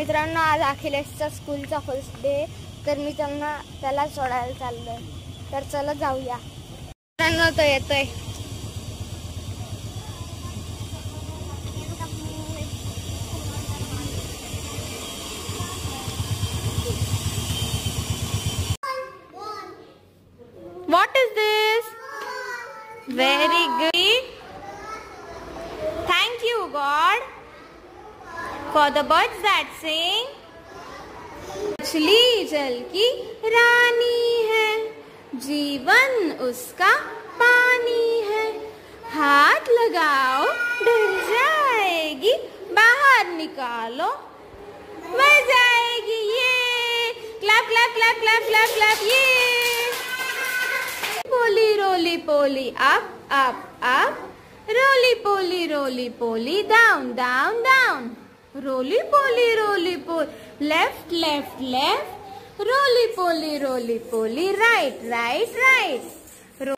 मित्रांनो, आज अखिलेशचा स्कूलचा first day, तर मी त्याला सोडायला चाललोय. तर चला जाऊया. मित्रांनो तो येतोय. What is this? Very good. Thank you God for the birds that sing. मछली जल की रानी है, जीवन उसका पानी है. हाथ लगाओ डर जाएगी, बाहर निकालो मर जाएगी. ये clap clap clap clap clap clap. ये पोली रोली पोली अप अप अप, रोली पोली डाउन डाउन डाउन. रोली पोली लेफ्ट लेफ्ट लेफ्ट, रोली पोली right right right.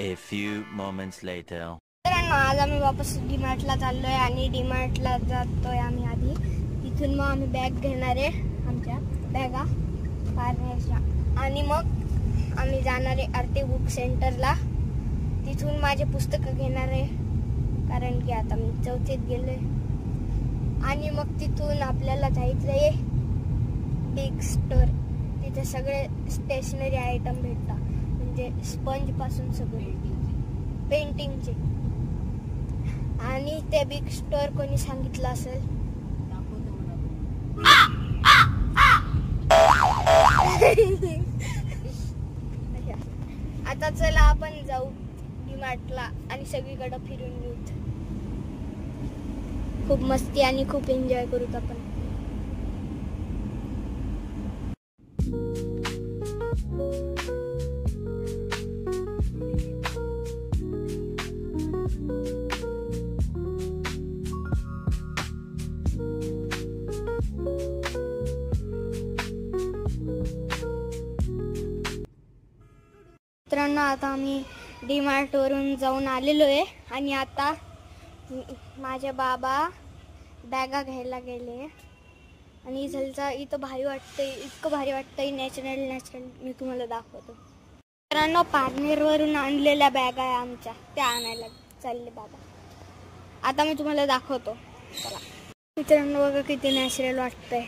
A few moments later. आज आम्ही वापस डीमार्टला चाललोय आणि डीमार्टला जातोय आम्ही आधी. तिथून मग आम्ही बॅग घेणार आहे, आमच्या बॅगा पार्नेच्या, आणि मग आम्ही जाणार आहे आरती बुक सेंटरला. तिथून माझे पुस्तकं घेणार आहे, कारण की आता मी 4थीत गेले. आणि मग तिथून आपल्याला जायचं आहे बिग स्टोर. तिथे सगळे स्टेशनरी आयटम भेटतात, म्हणजे स्पंज पासून सगळे पेंटिंगचे. आणि ते बिग स्टोर कोणी सांगितलं असेल आता चला आपण जाऊ डीमार्टला आणि सगळीकडे फिरून येऊ. खूप मस्ती आणि खूप एन्जॉय करूत आपण. मित्रांनो, आता आम्ही डीमार्ट वरून जाऊन आलेलो आहे आणि आता माझे बाबा बॅगा घ्यायला गेले. आणि इथं भारी वाटतंय, इतकं भारी वाटतंय. नॅचरल मी तुम्हाला दाखवतो. मित्रांनो, पारनेरवरून आणलेल्या बॅगा आहे आमच्या, त्या आणायला चालले बाबा. आता मी तुम्हाला दाखवतो. चला मित्रांनो, बघा किती नॅचरल वाटतंय.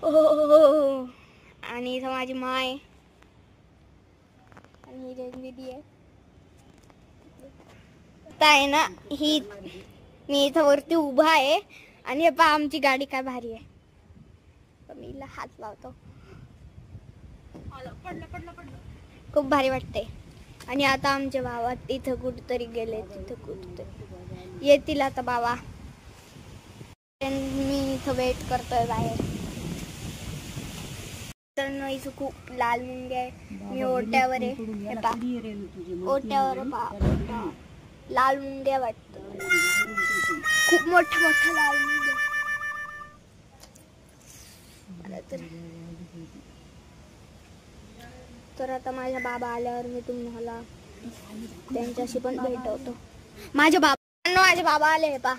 ओ, आणि इथं माझी माय आणि दीदी आहे. आता आहे ना, ही मी इथं वरती उभा आहे आणि हे पहा आमची गाडी काय भारी आहे. मी हिला हात लावतो. खूप भारी वाटतंय. आणि आता आमचे बाबा तिथं कुठेतरी गेले, तिथं कुठेतरी येतील आता बाबा. मी इथं वेट करतोय बाहेर. तर इथं खूप लाल मुंगे आहे. मी ओट्यावर आहे, हे पहा ओट्यावर पहा लाल मुंगे वाटत. खूप मोठा लाल मुंगे. तर आता माझ्या बाबा आल्यावर मी तुम्हाला त्यांच्याशी पण भेटवतो. माझे बाबा आले पा.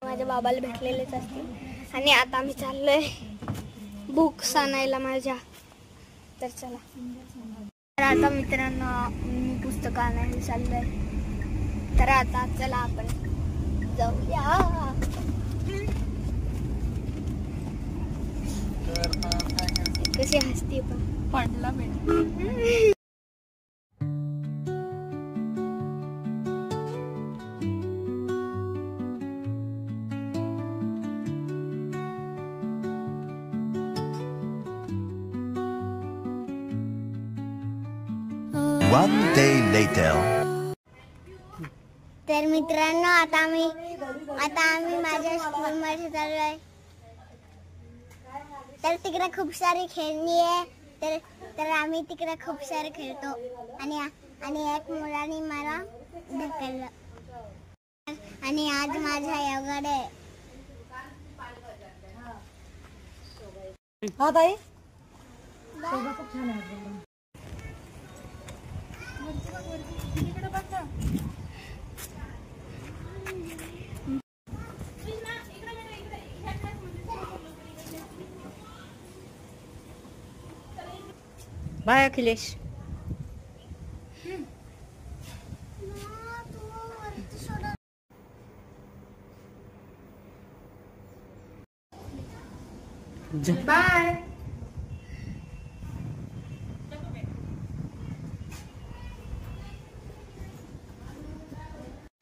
माझ्या बाबाला भेटलेलेच असते. आणि आता आम्ही चाललोय बुक्स आणायला माझ्या. तर चला. तर आता मित्रांनो, मी पुस्तकं आणायला चाललोय. तर आता चला आपण जाऊया. कशी हसते पडला बेटा. One day later. तर मित्रांनो, आता आम्ही माझ्या स्कूलमध्ये चाललोय. तर तिकडे खूप सारी खेळणी आहे. तर आम्ही तिकडे खूप सारे खेळतो. आणि एक मुलाने मला ढकललं. आणि आज माझा योगा डे. हा ताई बाय अखिलेश. बाय.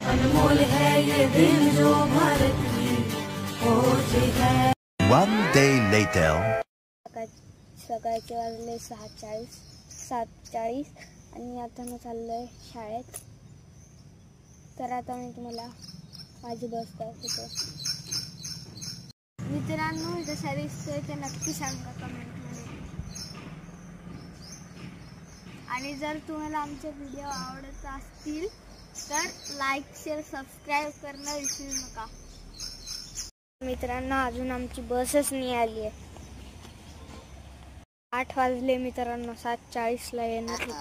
अनमोल है ये दिल जो भारत की खोज है. One day later. सकाळचे वाजले 7:40 आणि आता मी चाललोय शाळेत. तर आता मी तुम्हाला माझी बस दाखवतो. मित्रांनो कसा दिसतोय ते नक्की सांगा कमेंटमध्ये. आणि जर तुम्हाला आमचे व्हिडिओ आवडत असतील तर लाईक शेअर सबस्क्राईब करणं विसरू नका. मित्रांनो अजून आमची बसच नाही आली आहे. 8 वाजले मित्रांनो. 7:40ला येणार होती.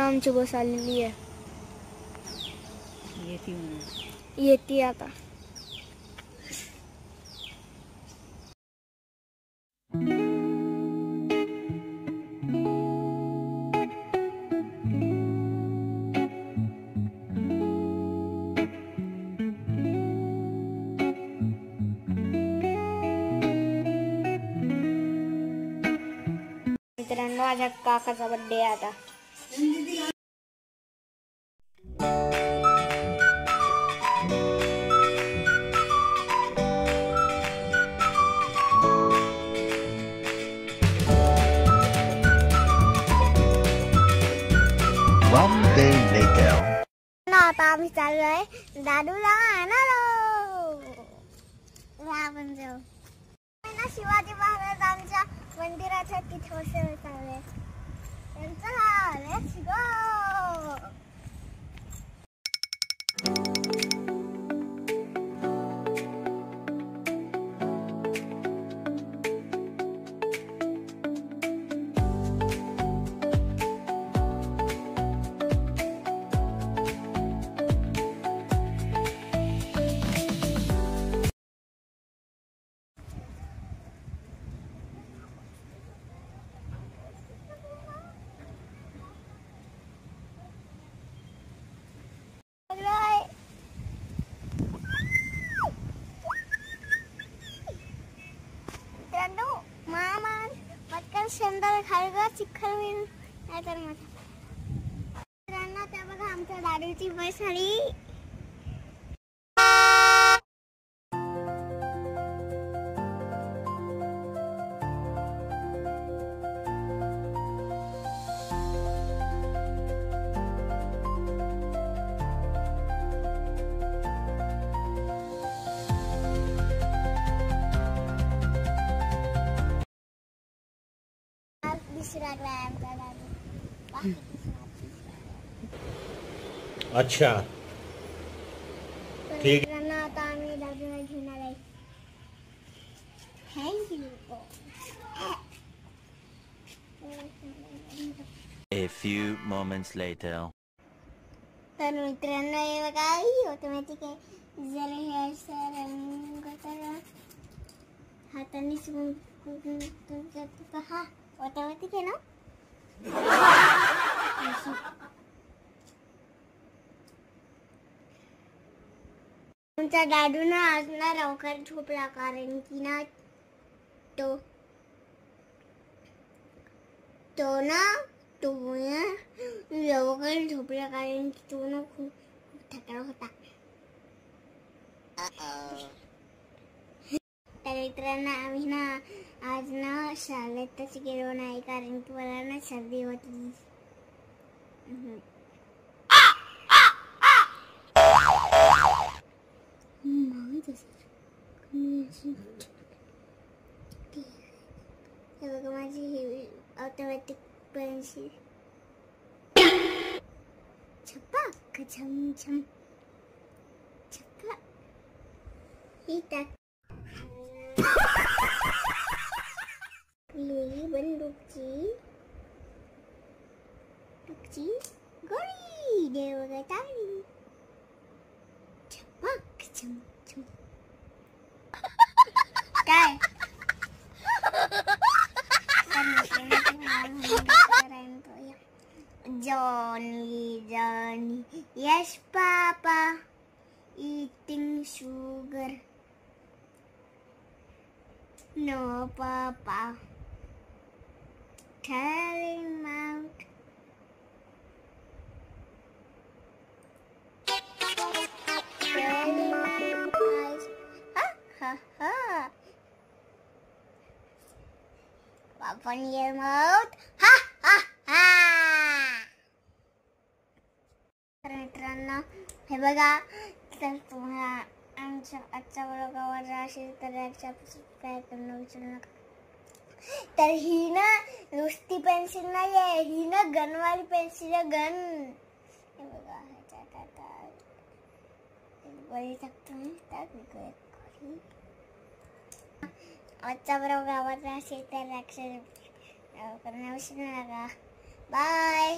आमची बस आलेली आहे. येते आता. मित्रांनो माझ्या काकाचा बर्थडे आहे आता. One day later. आता आम्ही चाललोय दादूला आणायला. आपण जाऊ शिवाजी महाराजांच्या मंदिराच्या तिथे चालले. चला लेट्स गो. शेंदाला खायला चिखल होईल नाहीतर मित्रांनो त्या बघा आमच्या दादूची बस आली. अच्छा ठीक. आता आम्ही दादूला घेणार आहे. Thank you. A few moments later. तर मित्रांनो हे बघा ऑटोमॅटिक आहे. जर हे असं रंग करा हाताने हा ऑटोमॅटिक आहे ना. आमच्या दादूना आज ना लवकर झोपला कारण की ना तो लवकर झोपला कारण की तो ना खूप थकला होता. तर मित्रांनो आम्ही ना आज ना शाळेतच गेलो नाही कारण की मला ना सर्दी होती. बघा माझी ही ऑटोमॅटिक पेन्सिल छप्पा छम छम छप्पा ही टाक आपली बंदूकची गोळी देव टाकली. चमक चमक चमक. काय Johnny, yes papa, eating sugar. No papa, carrying mouth. Carrying mouth eyes. Ha ha ha. Open your mouth. Ha ha ha. तर मित्रांनो हे बघा, तर तुम्हाला आमच्या आजच्या व्लॉग आवडला असेल तर सबस्क्राईब करणं विसरू नका. तर ही ना नुसती पेन्सिल नाही आहे, ही ना गनवाली पेन्सिल आहे. गन हे बघा, ह्याच्यात आता बरी टाकतो. आजचा व्लॉग आवडला असेल तर सबस्क्राईब करणं विसरू नका. बाय.